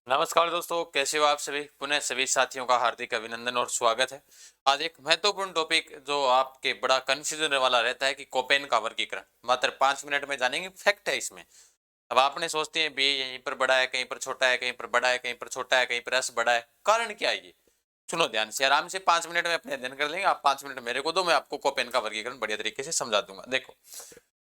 नमस्कार दोस्तों, कैसे हो आप सभी। पुनः सभी साथियों का हार्दिक अभिनंदन और स्वागत है। आज एक महत्वपूर्ण टॉपिक जो आपके बड़ा कंफ्यूजन वाला रहता है कि कोपेन का वर्गीकरण मात्र 5 मिनट में जानेंगे। फैक्ट है इसमें। अब आपने सोचते हैं बी यहीं पर बड़ा है, कहीं पर छोटा है, कहीं पर बड़ा है, कहीं पर छोटा है, कहीं पर एस बड़ा है। कारण क्या है ये? सुनो ध्यान से, आराम से 5 मिनट में अपने अध्ययन कर लेंगे। आप 5 मिनट मेरे को दो, मैं आपको कोपेन का वर्गीकरण बढ़िया तरीके से समझा दूंगा। देखो,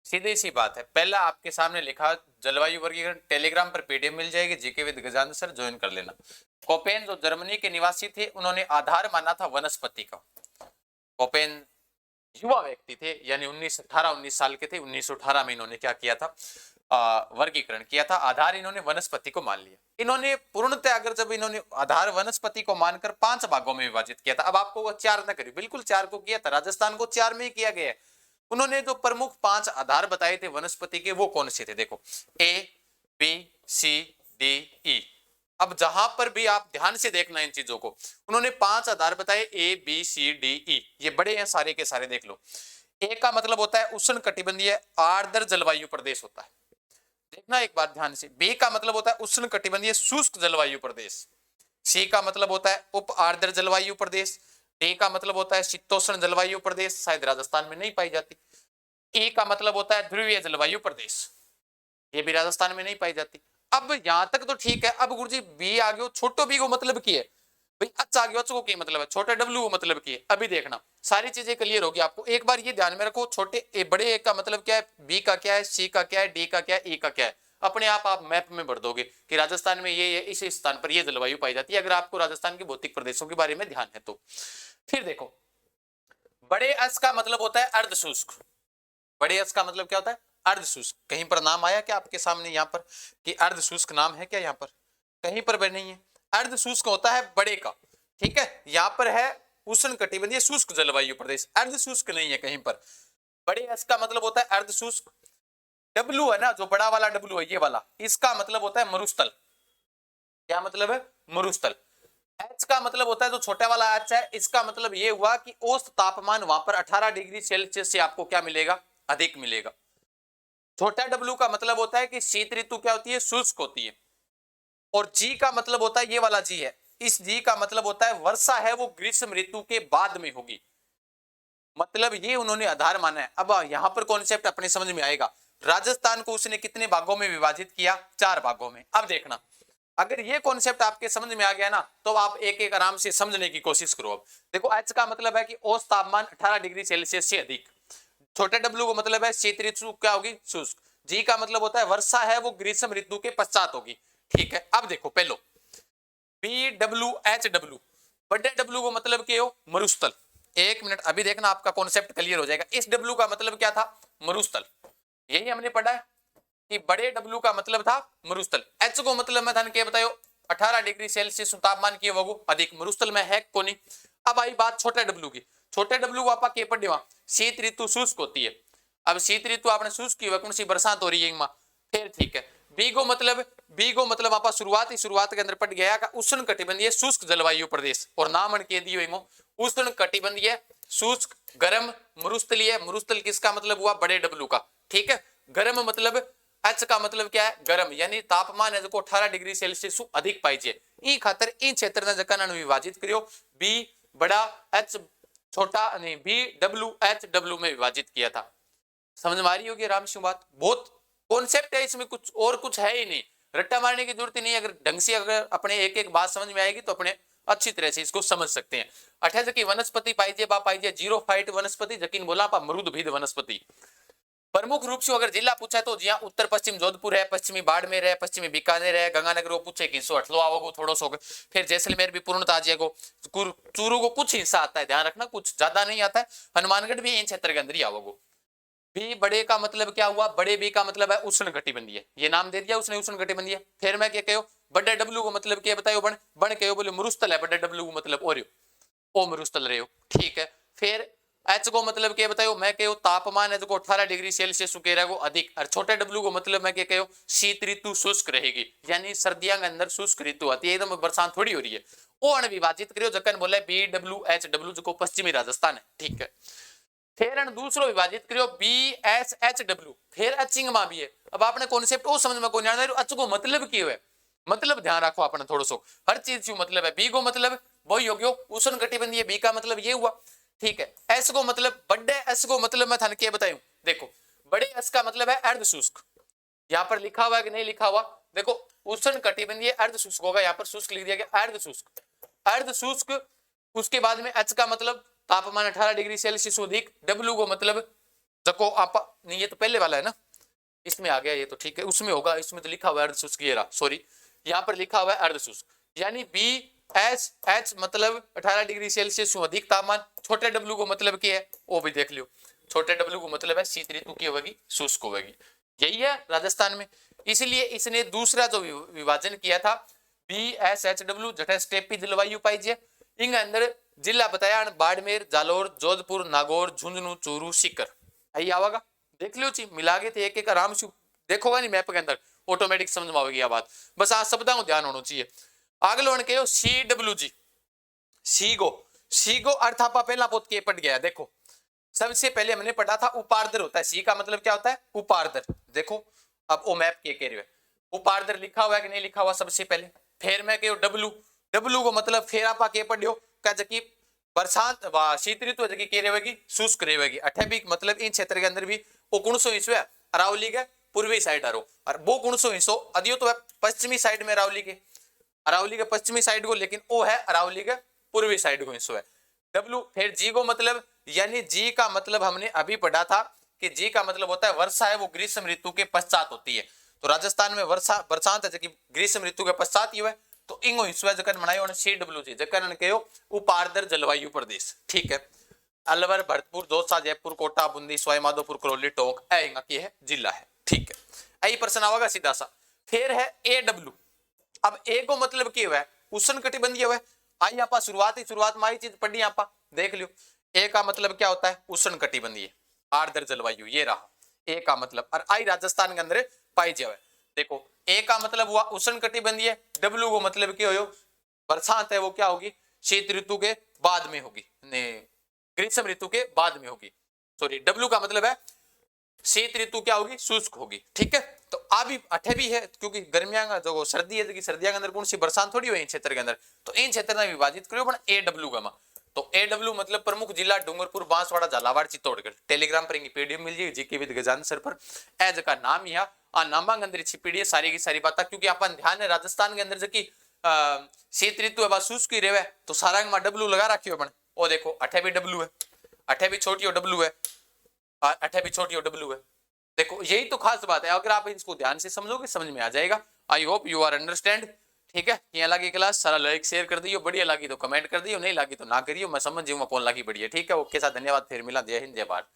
सीधी सी बात है। पहला आपके सामने लिखा जलवायु वर्गीकरण, टेलीग्राम पर पीडीएफ मिल जाएगी। GK with Gajanand sir join कर लेना। कोपेन जो जर्मनी के निवासी थे, उन्होंने आधार माना था वनस्पति का। कोपेन युवा व्यक्ति थे, यानी 19 साल के थे। 1918 में इन्होंने क्या किया था, वर्गीकरण किया था। आधार इन्होंने वनस्पति को मान लिया। इन्होंने पूर्णतः अगर जब इन्होंने आधार वनस्पति को मानकर 5 भागों में विभाजित किया था। अब आपको वो 4 न करी, बिल्कुल 4 को किया था। राजस्थान को 4 में ही किया गया है। उन्होंने जो प्रमुख 5 आधार बताए थे वनस्पति के, वो कौन से थे? देखो, A B C D E. अब जहां पर भी आप ध्यान से देखना इन चीजों को, उन्होंने 5 आधार बताए, A B C D E. ये बड़े हैं सारे के सारे, देख लो। ए का मतलब होता है उष्ण कटिबंधीय आर्द्र जलवायु प्रदेश होता है। देखना एक बार ध्यान से। बी का मतलब होता है उष्ण कटिबंधीय शुष्क जलवायु प्रदेश। सी का मतलब होता है उप आर्द्र जलवायु प्रदेश। डी का मतलब होता है शीतोष्ण जलवायु प्रदेश, शायद राजस्थान में नहीं पाई जाती। ई का मतलब होता है ध्रुवीय जलवायु प्रदेश, ये भी राजस्थान में नहीं पाई जाती। अब यहां तक तो ठीक है। अब गुरुजी बी आ गयो, छोटो बी को मतलब की है भाई, अच्छा आ गया को की मतलब है, छोटे डब्ल्यू को मतलब की है। अभी देखना सारी चीजें क्लियर होगी आपको। एक बार ये ध्यान में रखो, छोटे ए बड़े ए का मतलब क्या है, बी का क्या है, सी का क्या है, डी का क्या है, ई का क्या है। अपने आप मैप में भर दोगे कि राजस्थान में ये इस स्थान पर ये जलवायु पाई जाती है, अगर आपको राजस्थान के भौतिक प्रदेशों के बारे में ध्यान है तो। फिर देखो, बड़े अस का मतलब होता है अर्ध शुष्क। बड़े अस का मतलब क्या होता है? अर्ध शुष्क। कहीं पर नाम आया क्या आपके सामने यहाँ पर कि अर्ध शुष्क नाम है क्या? यहाँ पर कहीं पर भी नहीं है। अर्ध शुष्क होता है बड़े का, ठीक है। यहाँ पर है उष्ण कटिबंधीय शुष्क जलवायु प्रदेश, अर्ध शुष्क नहीं है कहीं पर। बड़े अस का मतलब होता है अर्ध शुष्क। डब्लू है ना, जो बड़ा वाला डब्लू है ये वाला, इसका मतलब होता है मरुस्थल। क्या मतलब है? मरुस्थल। एच का मतलब होता है जो छोटा वाला एच है, इसका मतलब ये हुआ कि औसत तापमान वहां पर 18 डिग्री सेल्सियस से आपको क्या मिलेगा? अधिक मिलेगा। छोटा डब्ल्यू का मतलब होता है कि शीत ऋतु क्या होती है? शुष्क होती है। और जी का मतलब होता है, ये वाला जी है, इस जी का मतलब होता है वर्षा है वो ग्रीष्म ऋतु के बाद में होगी। मतलब ये उन्होंने आधार माना है। अब यहां पर कॉन्सेप्ट अपने समझ में आएगा। राजस्थान को उसने कितने भागों में विभाजित किया? 4 भागों में। अब देखना, अगर ये कॉन्सेप्ट आपके समझ में आ गया ना, तो आप एक एक आराम से समझने की कोशिश करो। अब देखो, एच का मतलब है कि औसत तापमान 18 डिग्री सेल्सियस से अधिक। छोटे डब्ल्यू को मतलब है शीत ऋतु क्या होगी? शुष्क। जी का मतलब होता है वर्षा है वो ग्रीष्म ऋतु के पश्चात होगी, ठीक है। अब देखो, पहलो बी डब्ल्यू एच डब्ल्यू, बड़े डब्ल्यू को मतलब के हो मरुस्थल। एक मिनट, अभी देखना आपका कॉन्सेप्ट क्लियर हो जाएगा। इस डब्ल्यू का मतलब क्या था? मरुस्थल। यही हमने पढ़ा है कि बड़े डब्ल्यू का मतलब था मरुस्थल। एच को मतलब मैं थाने क्या बतायो? 18 डिग्री सेल्सियस तापमान की वगु अधिक, मरुस्थल में है कोनी। अब आई बात छोटे डब्ल्यू की। छोटे डब्ल्यू को आप के पढ़े, शीत ऋतु शुष्क होती है। अब शीत ऋतु आपने शुष्क की कौन सी? बरसात हो रही है, फिर ठीक है। बी को मतलब आप शुरुआत के अंदर पड़ गया का उष्ण कटिबंधीय शुष्क जलवायु प्रदेश, और नाम के दियो उष्ण कटिबंधीय शुष्क गर्म मरुस्थलीय। मरुस्थल किसका मतलब हुआ? बड़े डब्ल्यू का, ठीक है। गर्म मतलब एच का मतलब क्या है? गर्म, यानी तापमान है जो 18 डिग्री सेल्सियस अधिक पाइजे। ई खातर इन क्षेत्र ने जगह विभाजित करियो, बी बड़ा एच छोटा, नहीं बी डब्ल्यू एच डब्ल्यू में विभाजित किया था। समझ में आ रही होगी राम सिंह बात? बहुत कॉन्सेप्ट है इसमें, कुछ और कुछ है ही नहीं। रट्टा मारने की जरूरत ही नहीं। अगर ढंग से अगर अपने एक एक बात समझ में आएगी तो अपने अच्छी तरह से इसको समझ सकते हैं। 28 की वनस्पति पाइजे बा पाइजे जीरो फाइट वनस्पति, जकीन बोला पा मरुद भीद वनस्पति। प्रमुख रूप से अगर जिला पूछा तो जिया उत्तर पश्चिम जोधपुर है, पश्चिमी बाड़मेर है, पश्चिमी बीकानेर है, गंगानगर वो पूछे कि सो हटलो आओगे थोड़ा सो, फिर जैसलमेर भी पूर्णता आ जाएगा। चूरू को कुछ हिस्सा आता है, ध्यान रखना, कुछ ज्यादा नहीं आता है। हनुमानगढ़ भी इन क्षेत्र के अंदर ही आओगे। बी बड़े का मतलब क्या हुआ? बड़े बी का मतलब है उष्ण कटिबंधीय, ये नाम दे दिया उसने, उष्ण कटिबंधीय। फिर मैं क्या कहो? बड़े डब्ल्यू को मतलब क्या बताओ? बण बण कहो बोले मरुस्थल है, बड़े डब्ल्यू को मतलब और ओ मरुस्थल रहे हो, ठीक है। फिर एच को मतलब क्या बताओ? मैं कहो तापमान है जो 18 डिग्री सेल्सियस के रहेगा अधिक। और छोटे डब्ल्यू को मतलब मैं क्या कहो? शीत ऋतु शुष्क रहेगी, यानी सर्दियों के अंदर शुष्क ऋतु आती है, एकदम बरसात थोड़ी हो रही है। ओ अण विभाजित करियो, जकन बोले बी डब्ल्यू एच डब्ल्यू जो पश्चिमी राजस्थान है, ठीक है। फिर दूसरो विभाजित करियो बी एस एच डब्ल्यू, फिर अचिंग मा भी है। अब आपने कॉन्सेप्ट ओ समझ में को नहीं, अच को मतलब की है? मतलब ध्यान रखो अपने थोड़ा सो, हर चीज क्यों मतलब है। बी को मतलब वही हो गयो उष्ण कटिबंधीय, बी का मतलब ये हुआ, ठीक है। एस को मतलब बड़े एस को मतलब मैं थाने क्या बताऊं, देखो बड़े एस का मतलब है अर्ध शुष्क, यहाँ पर लिखा हुआ है कि नहीं लिखा हुआ, देखो उष्ण कटिबंधीय अर्ध शुष्क होगा, यहाँ पर शुष्क लिख दिया गया, अर्ध शुष्क, अर्ध शुष्क। उसके बाद में एच का मतलब तापमान 18 डिग्री सेल्सियस से अधिक, डब्ल्यू को मतलब जको आप नहीं, ये तो पहले वाला है ना, इसमें आ गया ये तो ठीक है, उसमें होगा, इसमें तो लिखा हुआ है अर्ध शुष्क, ये रहा सॉरी, यहाँ पर लिखा हुआ है अर्ध शुष्क, यानी बी एच एच मतलब 18 डिग्री सेल्सियस से अधिक तापमान, छोटे डब्ल्यू को मतलब क्या है वो भी देख लियो, छोटे डब्ल्यू को मतलब है शीत ऋतु की होगी, शुष्क होगी, यही है राजस्थान में। इसलिए इसने दूसरा जो विभाजन किया था बी एस एच डब्ल्यू जटा स्टेपी जलवायु पाई जे, इन अंदर जिला बताया बाड़मेर, जालोर, जोधपुर, नागौर, झुंझुनू, चूरू, सीकर, आई आवागा, देख लो ची मिला के थे एक एक आराम से देखोगा नहीं मैप के अंदर ऑटोमेटिक समझ में आएगी बात, बस आज शब्दों को ध्यान होना चाहिए। अगलो कहो सी डब्ल्यू जी, सी गो अर्थ आपा पहला पोत के पट गया, देखो सबसे पहले हमने पढ़ा था उपार्दर होता है, सी का मतलब क्या होता है उपार्दर, देखो अब वो मैप के कह रहे हो उपार्दर लिखा हुआ है कि नहीं लिखा हुआ सबसे पहले, फिर मैं कहो डब्ल्यू, डब्ल्यू को मतलब फिर आपा के पढ़ियो क्या जकी बरसात व शीत ऋतु जकी के रहेगी शुष्क रहेगी, अठे भी मतलब इन क्षेत्र के अंदर भी वो कौन सो हिस्सो है अरावली के पूर्वी साइड आ और वो कौन सो हिस्सो अधियो तो है पश्चिमी साइड में अरावली के पश्चिमी साइड को, लेकिन वो है अरावली के पूर्वी साइड को हिस्सो है। डब्ल्यू फिर जी को मतलब, यानी जी का मतलब हमने अभी पढ़ा था कि जी का मतलब होता है वर्षा है वो ग्रीष्म ऋतु के पश्चात होती है, तो राजस्थान में वर्षा बरसात है जबकि ग्रीष्म ऋतु के पश्चात ही है, तो इंगो हिस्सा जकर बनायो सी डब्ल्यू जी जकर कहो उपार्दर जलवायु प्रदेश, ठीक है। अलवर, भरतपुर, दौसा, जयपुर, कोटा, बूंदी, सवाई माधोपुर, करौली, टोंक है जिला है, ठीक है। यही प्रश्न आवेगा सीधा सा। फिर है ए डब्ल्यू, अब ए को मतलब क्या है उष्ण कटिबंधीय है, आई आप शुरुआत में आई चीज पढ़ी आप देख लियो, ए का मतलब क्या होता है उष्ण कटिबंधीय आर्द्र जलवायु, ये रहा ए का मतलब, और आई राजस्थान के अंदर पाई जाए, देखो ए का मतलब हुआ उष्ण कटिबंधीय, डब्ल्यू को मतलब क्या हो बरसात है वो क्या होगी शीत ऋतु के बाद में होगी, ग्रीष्म ऋतु के बाद में होगी, सॉरी डब्ल्यू का मतलब है शीत ऋतु क्या होगी शुष्क होगी, ठीक है। तो अभी अठे भी है क्योंकि गर्मियां का जो सर्दी है कि सर्दियों के अंदर कौन सी बरसात थोड़ी हुई क्षेत्र के अंदर, तो इन क्षेत्र में विभाजित करो ए डब्ल्यू का, तो ए डब्ल्यू मतलब प्रमुख जिला डूंगरपुर, बांसवाड़ा, झालावाड़, चित्तौड़गढ़, टेलीग्राम पर पीडीएफ मिल जाएगी जीके विद गजान सर पर, एज का नाम यहाँ नामा के अंदर छिपीडी सारी की सारी बात, क्योंकि अपन ध्यान है राजस्थान के अंदर जबकि शीत ऋतु है शुष्क ही रहे, तो सारा में डब्ल्यू लगा रखी अपन, वो देखो अठे भी डब्ल्यू है, अठे भी छोटी डब्ल्यू है, अठे भी छोटी डब्ल्यू है, देखो यही तो खास बात है, अगर आप इसको ध्यान से समझोगे समझ में आ जाएगा। I hope you are understand, ठीक है। यहाँ लगी क्लास सारा लाइक शेयर कर दियो, बढ़िया लगी तो कमेंट कर दियो, नहीं लगी तो ना करियो, मैं समझ जाऊंगा कौन लगी बढ़िया, ठीक है। ओके साथ धन्यवाद, फिर मिला, जय हिंद जय भारत।